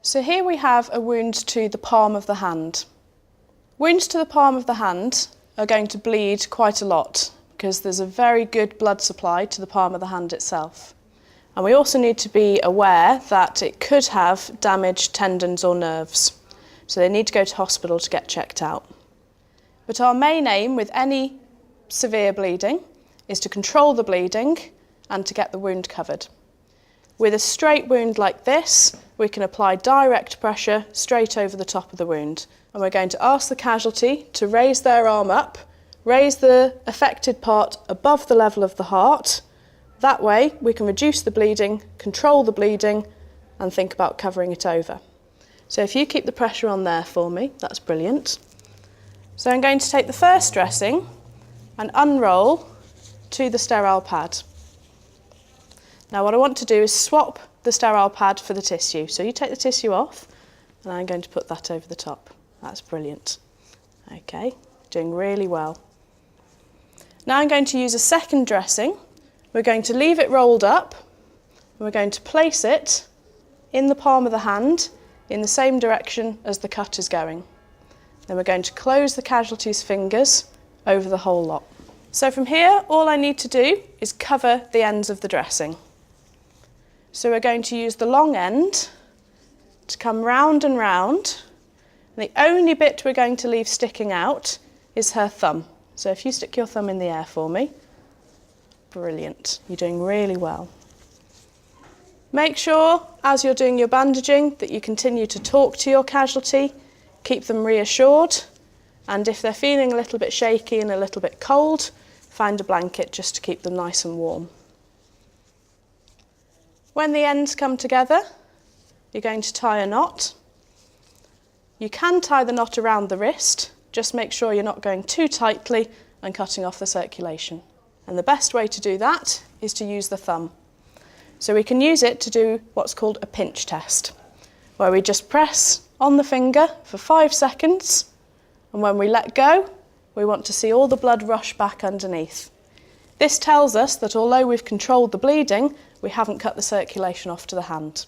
So here we have a wound to the palm of the hand. Wounds to the palm of the hand are going to bleed quite a lot because there's a very good blood supply to the palm of the hand itself. And we also need to be aware that it could have damaged tendons or nerves. So they need to go to hospital to get checked out. But our main aim with any severe bleeding is to control the bleeding and to get the wound covered. With a straight wound like this, we can apply direct pressure straight over the top of the wound. And we're going to ask the casualty to raise their arm up, raise the affected part above the level of the heart. That way we can reduce the bleeding, control the bleeding, and think about covering it over. So if you keep the pressure on there for me, that's brilliant. So I'm going to take the first dressing and unroll to the sterile pad. Now what I want to do is swap the sterile pad for the tissue. So you take the tissue off and I'm going to put that over the top. That's brilliant. Okay, doing really well. Now I'm going to use a second dressing. We're going to leave it rolled up and we're going to place it in the palm of the hand in the same direction as the cut is going. Then we're going to close the casualty's fingers over the whole lot. So from here, all I need to do is cover the ends of the dressing. So we're going to use the long end to come round and round. And the only bit we're going to leave sticking out is her thumb. So if you stick your thumb in the air for me, brilliant, you're doing really well. Make sure, as you're doing your bandaging, that you continue to talk to your casualty, keep them reassured, and if they're feeling a little bit shaky and a little bit cold, find a blanket just to keep them nice and warm. When the ends come together, you're going to tie a knot. You can tie the knot around the wrist, just make sure you're not going too tightly and cutting off the circulation. And the best way to do that is to use the thumb. So we can use it to do what's called a pinch test, where we just press on the finger for 5 seconds, and when we let go, we want to see all the blood rush back underneath. This tells us that although we've controlled the bleeding, we haven't cut the circulation off to the hand.